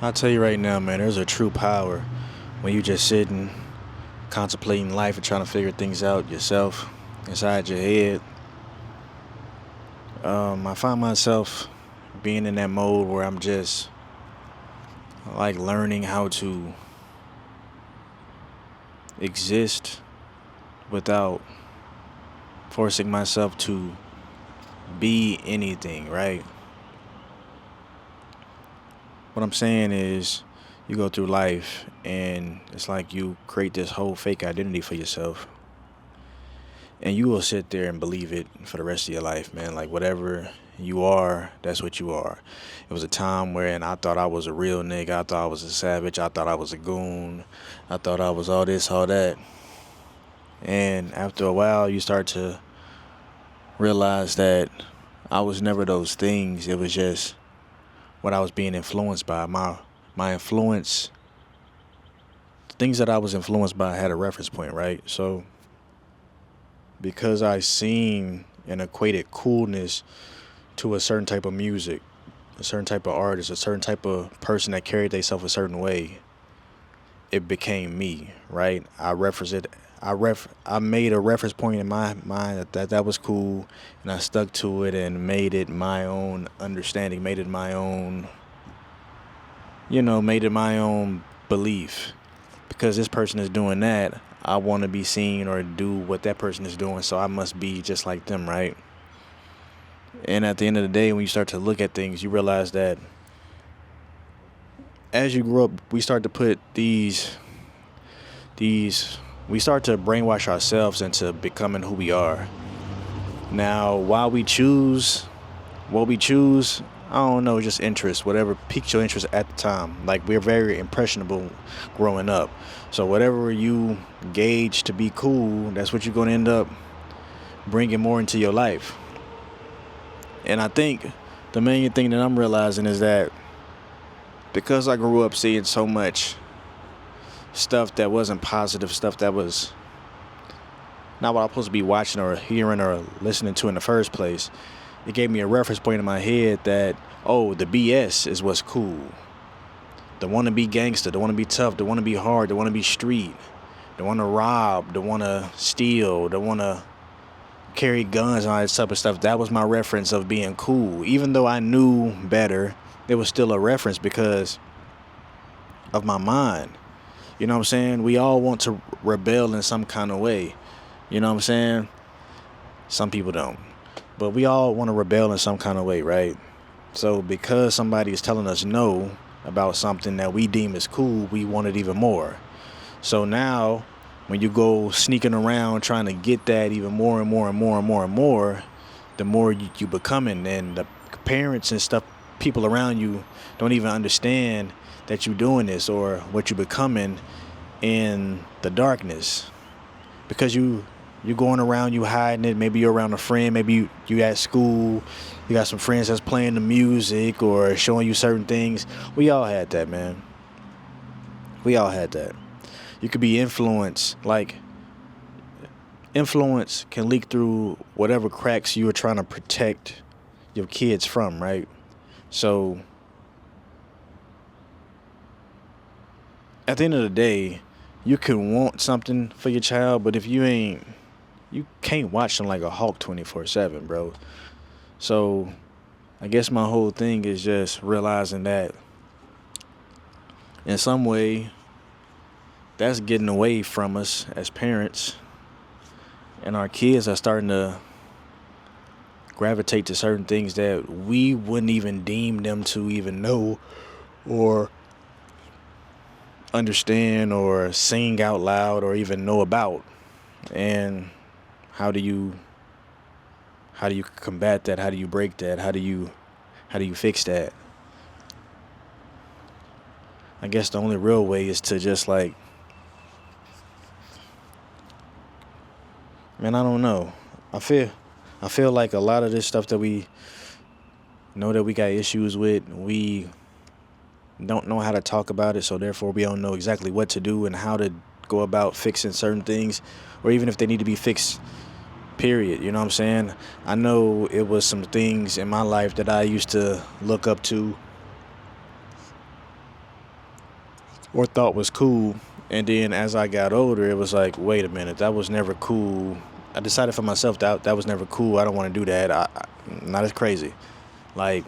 I'll tell you right now, man, there's a true power when you just sitting, contemplating life and trying to figure things out yourself inside your head. I find myself being in that mode where I'm just like learning how to exist without forcing myself to be anything, right? What I'm saying is, you go through life and it's like you create this whole fake identity for yourself, and you will sit there and believe it for the rest of your life, man. Like whatever you are, that's what you are. It was a time where I thought I was a real nigga. I thought I was a savage. I thought I was a goon. I thought I was all this, all that. And after a while, you start to realize that I was never those things. It was just what I was being influenced by. My influence, things that I was influenced by had a reference point, right? So because I seen and equated coolness to a certain type of music, a certain type of artist, a certain type of person that carried themselves a certain way, it became me, right? I referenced it. I made a reference point in my mind that was cool, and I stuck to it and made it my own understanding, made it my own, made it my own belief. Because this person is doing that, I want to be seen or do what that person is doing, so I must be just like them, right? And at the end of the day, when you start to look at things, you realize that as you grow up, we start to put these we start to brainwash ourselves into becoming who we are. Now, while we choose what we choose, I don't know, just interest, whatever piques your interest at the time. Like, we're very impressionable growing up. So whatever you gauge to be cool, that's what you're going to end up bringing more into your life. And I think the main thing that I'm realizing is that because I grew up seeing so much stuff that wasn't positive, stuff that was not what I'm supposed to be watching or hearing or listening to in the first place, it gave me a reference point in my head that, oh, the BS is what's cool. The want to be gangster, the want to be tough, the want to be hard, the want to be street, the want to rob, the want to steal, the want to carry guns and all that type of stuff. That was my reference of being cool. Even though I knew better, it was still a reference because of my mind. You know what I'm saying? We all want to rebel in some kind of way. You know what I'm saying? Some people don't. But we all want to rebel in some kind of way, right? So because somebody is telling us no about something that we deem as cool, we want it even more. So now, when you go sneaking around trying to get that even more and more and more and more and more, the more you becoming. And the parents and stuff, people around you don't even understand that you're doing this or what you're becoming in the darkness. Because you're going around, you hiding it. Maybe you're around a friend. Maybe you at school. You got some friends that's playing the music or showing you certain things. We all had that, man. We all had that. You could be influenced. Like, influence can leak through whatever cracks you are trying to protect your kids from, right? So at the end of the day, you can want something for your child, but if you can't watch them like a hawk 24/7, bro. So I guess my whole thing is just realizing that in some way that's getting away from us as parents, and our kids are starting to gravitate to certain things that we wouldn't even deem them to even know or understand or sing out loud or even know about. And how do you combat that? How do you break that? How do you fix that? I guess the only real way is to just like, man, I don't know. I feel like a lot of this stuff that we know that we got issues with, we don't know how to talk about it, so therefore we don't know exactly what to do and how to go about fixing certain things, or even if they need to be fixed, period. You know what I'm saying? I know it was some things in my life that I used to look up to or thought was cool. And then as I got older, it was like, wait a minute, that was never cool. I decided for myself that that was never cool. I don't want to do that. Not as crazy. Like,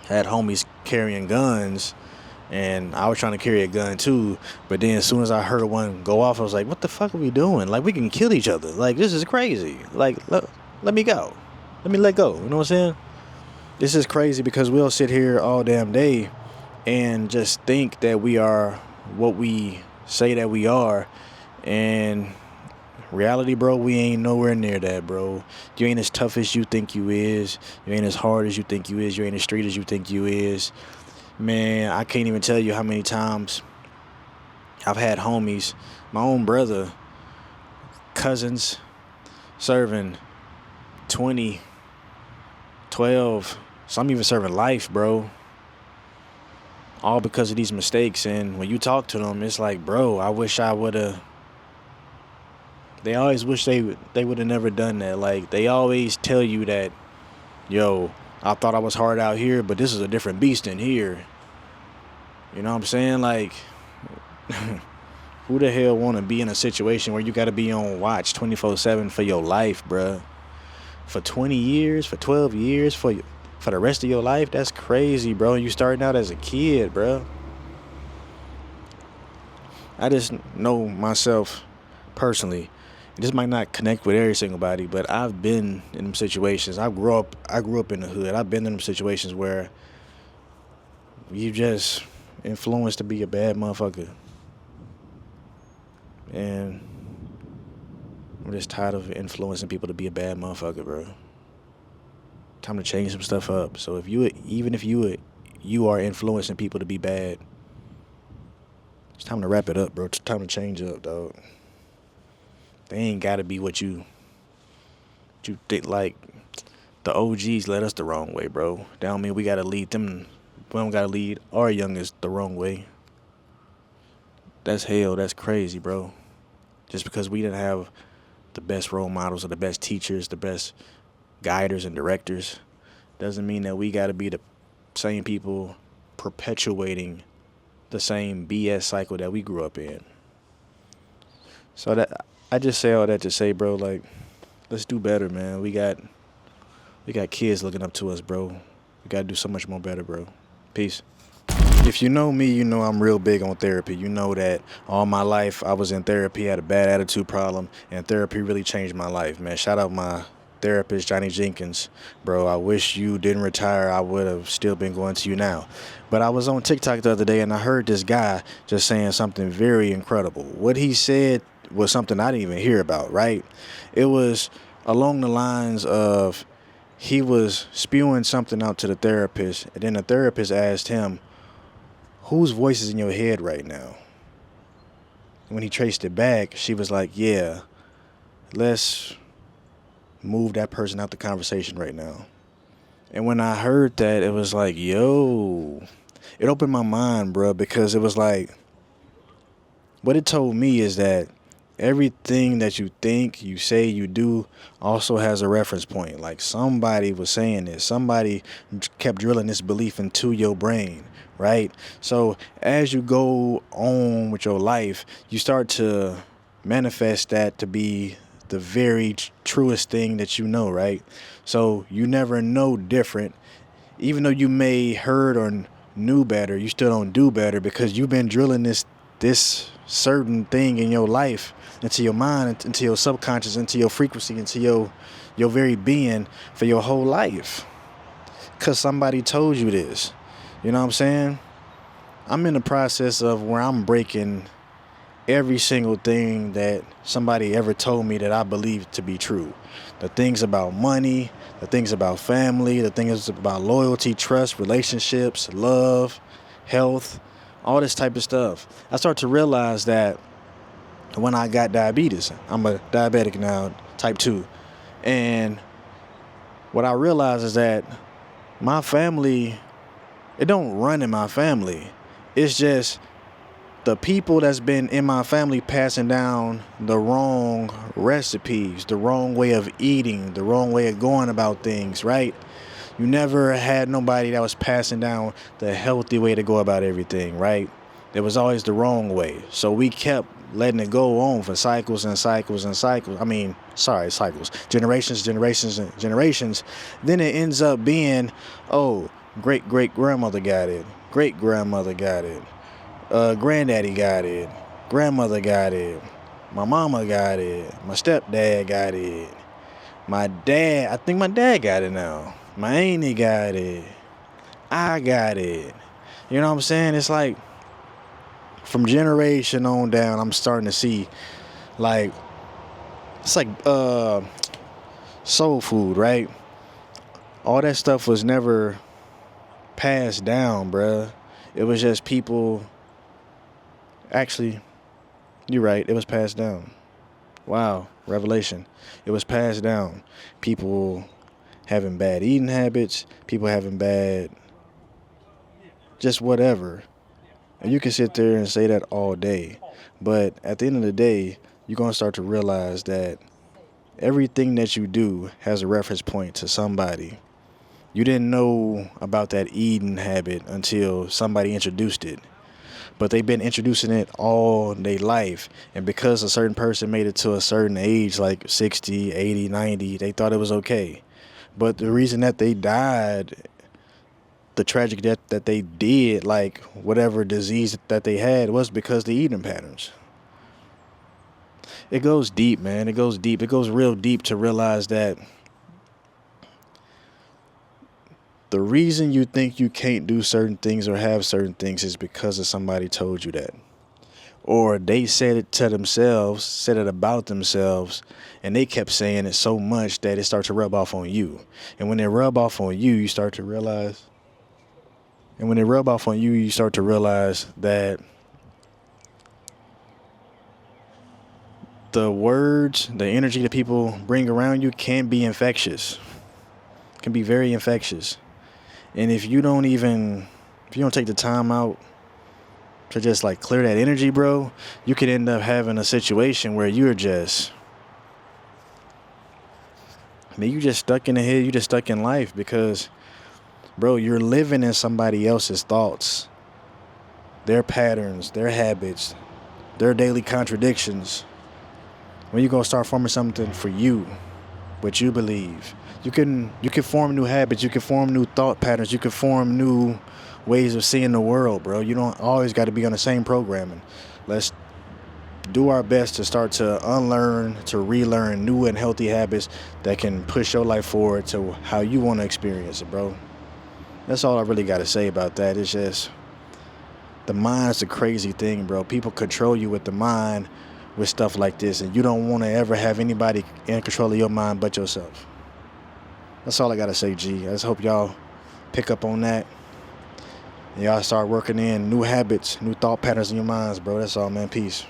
had homies carrying guns, and I was trying to carry a gun too. But then as soon as I heard one go off, I was like, what the fuck are we doing? Like, we can kill each other. Like, this is crazy. Like, let me go. Let me let go. You know what I'm saying? This is crazy because we'll sit here all damn day and just think that we are what we say that we are. And reality, bro, we ain't nowhere near that, bro. You ain't as tough as you think you is. You ain't as hard as you think you is. You ain't as straight as you think you is. Man, I can't even tell you how many times I've had homies, my own brother, cousins, serving 20, 12, some even serving life, bro. All because of these mistakes. And when you talk to them, it's like, bro, I wish I would have. They always wish they would have never done that. Like, they always tell you that, yo, I thought I was hard out here, but this is a different beast in here. You know what I'm saying? Like, who the hell want to be in a situation where you got to be on watch 24/7 for your life, bruh? For 20 years, for 12 years, for the rest of your life? That's crazy, bro. You starting out as a kid, bro. I just know myself personally. This might not connect with every single body, but I've been in them situations. I grew up in the hood. I've been in them situations where you just influenced to be a bad motherfucker. And I'm just tired of influencing people to be a bad motherfucker, bro. Time to change some stuff up. So if you are influencing people to be bad, it's time to wrap it up, bro. It's time to change up, dog. They ain't gotta be what you think. Like, the OGs led us the wrong way, bro. That don't mean we gotta lead them. We don't gotta lead our youngest the wrong way. That's hell. That's crazy, bro. Just because we didn't have the best role models or the best teachers, the best guiders and directors, doesn't mean that we gotta be the same people perpetuating the same BS cycle that we grew up in. So that I just say all that to say, bro, like, let's do better, man. We got kids looking up to us, bro. We gotta do so much more better, bro. Peace. If you know me, you know I'm real big on therapy. You know that all my life I was in therapy, had a bad attitude problem, and therapy really changed my life, man. Shout out my therapist, Johnny Jenkins. Bro, I wish you didn't retire. I would have still been going to you now. But I was on TikTok the other day, and I heard this guy just saying something very incredible. What he said was something I didn't even hear about, right? It was along the lines of, he was spewing something out to the therapist, and then the therapist asked him, whose voice is in your head right now? When he traced it back, she was like, yeah, let's move that person out the conversation right now. And when I heard that, it was like, yo, it opened my mind, bro, because it was like, what it told me is that everything that you think, you say, you do also has a reference point. Like, somebody was saying this. Somebody kept drilling this belief into your brain, right? So as you go on with your life, you start to manifest that to be the very truest thing that you know, right? So you never know different. Even though you may heard or knew better, you still don't do better because you've been drilling this certain thing in your life into your mind, into your subconscious, into your frequency, into your very being for your whole life. Because somebody told you this. You know what I'm saying? I'm in the process of where I'm breaking every single thing that somebody ever told me that I believe to be true. The things about money, the things about family, the things about loyalty, trust, relationships, love, health, all this type of stuff. I start to realize that when I got diabetes, I'm a diabetic now, type 2. And what I realized is that my family, it don't run in my family. It's just the people that's been in my family passing down the wrong recipes, the wrong way of eating, the wrong way of going about things, right? You never had nobody that was passing down the healthy way to go about everything, right? It was always the wrong way. So we kept letting it go on for cycles and cycles and cycles. Cycles. Generations, generations, and generations. Then it ends up being, oh, great-great-grandmother got it. Great-grandmother got it. Granddaddy got it. Grandmother got it. My mama got it. My stepdad got it. I think my dad got it now. My auntie got it. I got it. You know what I'm saying? It's like, from generation on down, I'm starting to see, like, it's like soul food, right? All that stuff was never passed down, bruh. It was just people. Actually, you're right. It was passed down. Wow, revelation. It was passed down. People having bad eating habits, people having bad, just whatever. And you can sit there and say that all day. But at the end of the day, you're going to start to realize that everything that you do has a reference point to somebody. You didn't know about that eating habit until somebody introduced it. But they've been introducing it all their life. And because a certain person made it to a certain age, like 60, 80, 90, they thought it was okay. But the reason that they died, the tragic death that they did, like whatever disease that they had, was because of the eating patterns. It goes deep, man. It goes deep. It goes real deep to realize that the reason you think you can't do certain things or have certain things is because of somebody told you that. Or they said it to themselves, said it about themselves, and they kept saying it so much that it started to rub off on you. And when it rub off on you, you start to realize that the words, the energy that people bring around you can be infectious. Can be very infectious. And if you don't take the time out to just like clear that energy, bro, you could end up having a situation where you're just stuck in the head, you're just stuck in life because, bro, you're living in somebody else's thoughts, their patterns, their habits, their daily contradictions. When you gonna start forming something for you, what you believe, you can form new habits, you can form new thought patterns, you can form new ways of seeing the world, bro. You don't always got to be on the same programming. Let's do our best to start to unlearn, to relearn new and healthy habits that can push your life forward to how you want to experience it, bro. That's all I really got to say about that. It's just, the mind's a crazy thing, bro. People control you with the mind with stuff like this, and you don't want to ever have anybody in control of your mind but yourself. That's all I got to say, G. I just hope y'all pick up on that. And y'all start working in new habits, new thought patterns in your minds, bro. That's all, man. Peace.